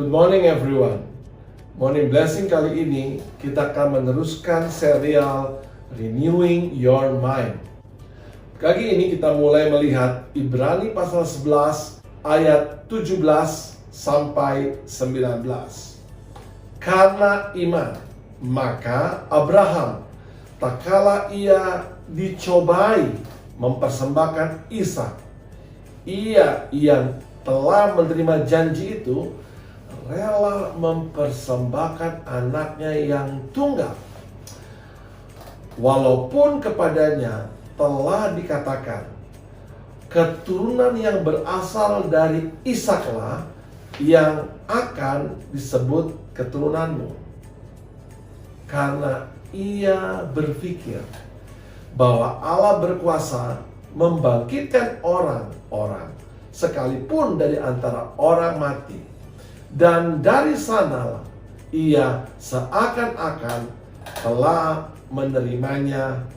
Good morning everyone. Morning Blessing kali ini kita akan meneruskan serial Renewing Your Mind. Kali ini kita mulai melihat Ibrani pasal 11 ayat 17 sampai 19. Karena iman, maka Abraham tak kala ia dicobai mempersembahkan Ishak, ia yang telah menerima janji itu rela mempersembahkan anaknya yang tunggal, walaupun kepadanya telah dikatakan, keturunan yang berasal dari Ishaklah yang akan disebut keturunanmu. Karena ia berpikir bahwa Allah berkuasa membangkitkan orang-orang sekalipun dari antara orang mati, dan dari sanalah ia seakan-akan telah menerimanya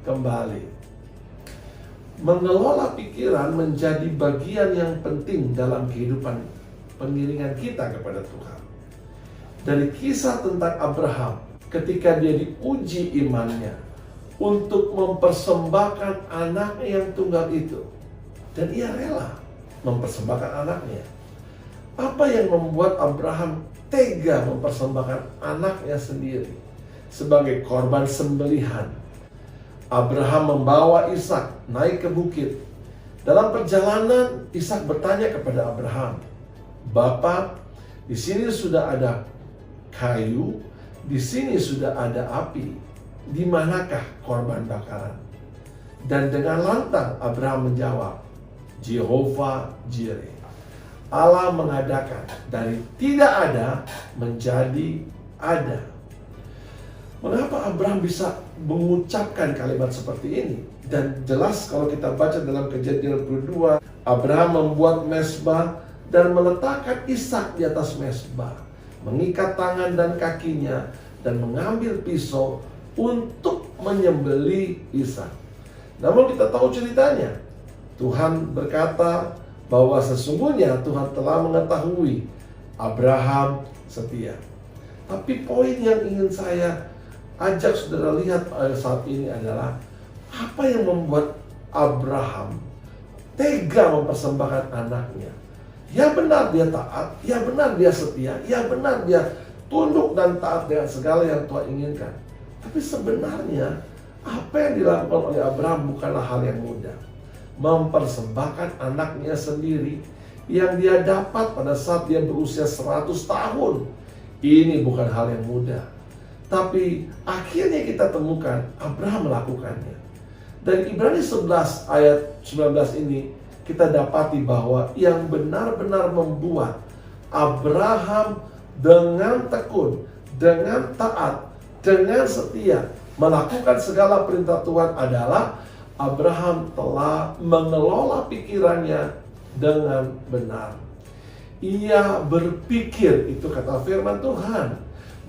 kembali. Mengelola pikiran menjadi bagian yang penting dalam kehidupan pengiringan kita kepada Tuhan. Dari kisah tentang Abraham ketika dia diuji imannya untuk mempersembahkan anaknya yang tunggal itu, dan ia rela mempersembahkan anaknya. Apa yang membuat Abraham tega mempersembahkan anaknya sendiri sebagai korban sembelihan? Abraham membawa Ishak naik ke bukit. Dalam perjalanan, Ishak bertanya kepada Abraham, "Bapa, di sini sudah ada kayu, di sini sudah ada api. Di manakah korban bakaran?" Dan dengan lantang Abraham menjawab, "Jehovah Jireh, Allah mengadakan dari tidak ada menjadi ada." Mengapa Abraham bisa mengucapkan kalimat seperti ini? Dan jelas kalau kita baca dalam Kejadian 22, Abraham membuat mezbah dan meletakkan Ishak di atas mezbah, mengikat tangan dan kakinya, dan mengambil pisau untuk menyembelih Ishak. Namun kita tahu ceritanya. Tuhan berkata bahwa sesungguhnya Tuhan telah mengetahui Abraham setia. Tapi poin yang ingin saya ajak saudara lihat saat ini adalah apa yang membuat Abraham tega mempersembahkan anaknya. Ya benar dia taat, ya benar dia setia, ya benar dia tunduk dan taat dengan segala yang Tuhan inginkan. Tapi sebenarnya apa yang dilakukan oleh Abraham bukanlah hal yang mudah. Mempersembahkan anaknya sendiri yang dia dapat pada saat dia berusia 100 tahun. Ini bukan hal yang mudah. Tapi akhirnya kita temukan Abraham melakukannya. Dari Ibrani 11 ayat 19 ini kita dapati bahwa yang benar-benar membuat Abraham dengan tekun, dengan taat, dengan setia melakukan segala perintah Tuhan adalah Abraham telah mengelola pikirannya dengan benar. Ia berpikir, itu kata firman Tuhan,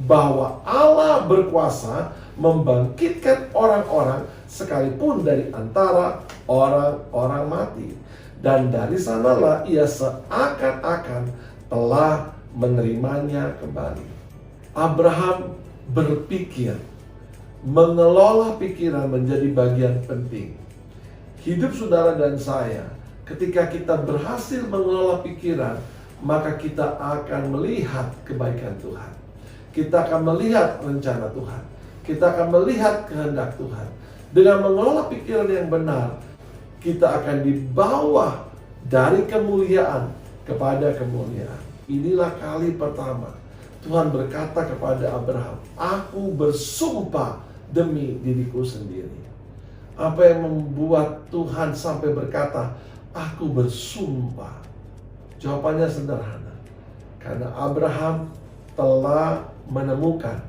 bahwa Allah berkuasa membangkitkan orang-orang sekalipun dari antara orang-orang mati. Dan dari sanalah ia seakan-akan telah menerimanya kembali. Abraham berpikir. Mengelola pikiran menjadi bagian penting. Hidup saudara dan saya, ketika kita berhasil mengelola pikiran, maka kita akan melihat kebaikan Tuhan. Kita akan melihat rencana Tuhan. Kita akan melihat kehendak Tuhan. Dengan mengelola pikiran yang benar, kita akan dibawa dari kemuliaan kepada kemuliaan. Inilah kali pertama Tuhan berkata kepada Abraham, "Aku bersumpah demi diriku sendiri." Apa yang membuat Tuhan sampai berkata, "Aku bersumpah"? Jawabannya sederhana. Karena Abraham telah menemukan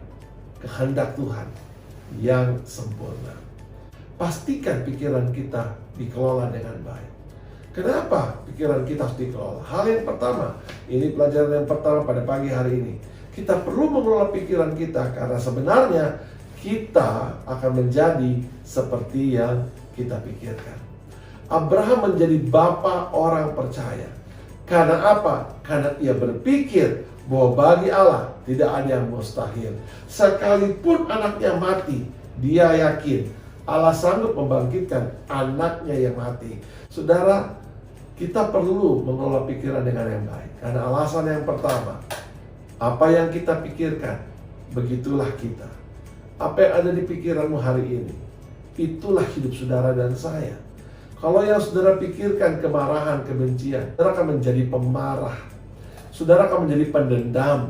kehendak Tuhan yang sempurna. Pastikan pikiran kita dikelola dengan baik. Kenapa pikiran kita harus dikelola? Hal yang pertama, ini pelajaran yang pertama pada pagi hari ini. Kita perlu mengelola pikiran kita karena sebenarnya kita akan menjadi seperti yang kita pikirkan. Abraham menjadi bapa orang percaya. Karena apa? Karena ia berpikir bahwa bagi Allah tidak ada yang mustahil. Sekalipun anaknya mati, dia yakin Allah sanggup membangkitkan anaknya yang mati. Saudara, kita perlu mengelola pikiran dengan yang baik. Karena alasan yang pertama, apa yang kita pikirkan, begitulah kita. Apa yang ada di pikiranmu hari ini, itulah hidup saudara dan saya. Kalau yang saudara pikirkan kemarahan, kebencian, saudara akan menjadi pemarah. Saudara akan menjadi pendendam.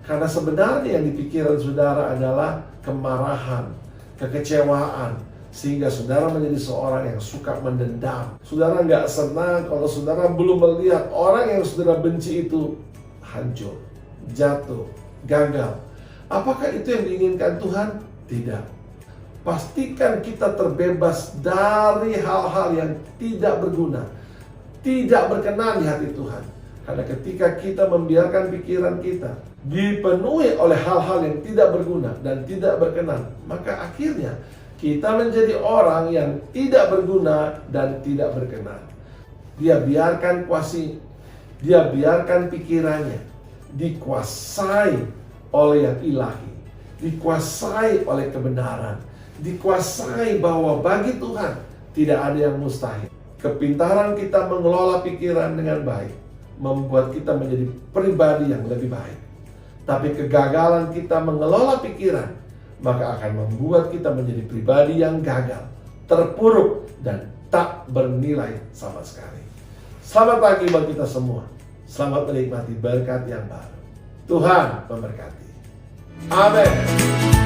Karena sebenarnya yang di pikiran saudara adalah kemarahan, kekecewaan. Sehingga saudara menjadi seorang yang suka mendendam. Saudara nggak senang kalau saudara belum melihat orang yang saudara benci itu hancur, jatuh, gagal. Apakah itu yang diinginkan Tuhan? Tidak. Pastikan kita terbebas dari hal-hal yang tidak berguna, tidak berkenan di hati Tuhan. Karena ketika kita membiarkan pikiran kita dipenuhi oleh hal-hal yang tidak berguna dan tidak berkenan, maka akhirnya kita menjadi orang yang tidak berguna dan tidak berkenan. Dia biarkan pikirannya dikuasai oleh yang ilahi, dikuasai oleh kebenaran, dikuasai bahwa bagi Tuhan tidak ada yang mustahil. Kepintaran kita mengelola pikiran dengan baik membuat kita menjadi pribadi yang lebih baik. Tapi kegagalan kita mengelola pikiran maka akan membuat kita menjadi pribadi yang gagal, terpuruk, dan tak bernilai sama sekali. Selamat pagi buat kita semua. Selamat menikmati berkat yang baru. Tuhan memberkati. Amin.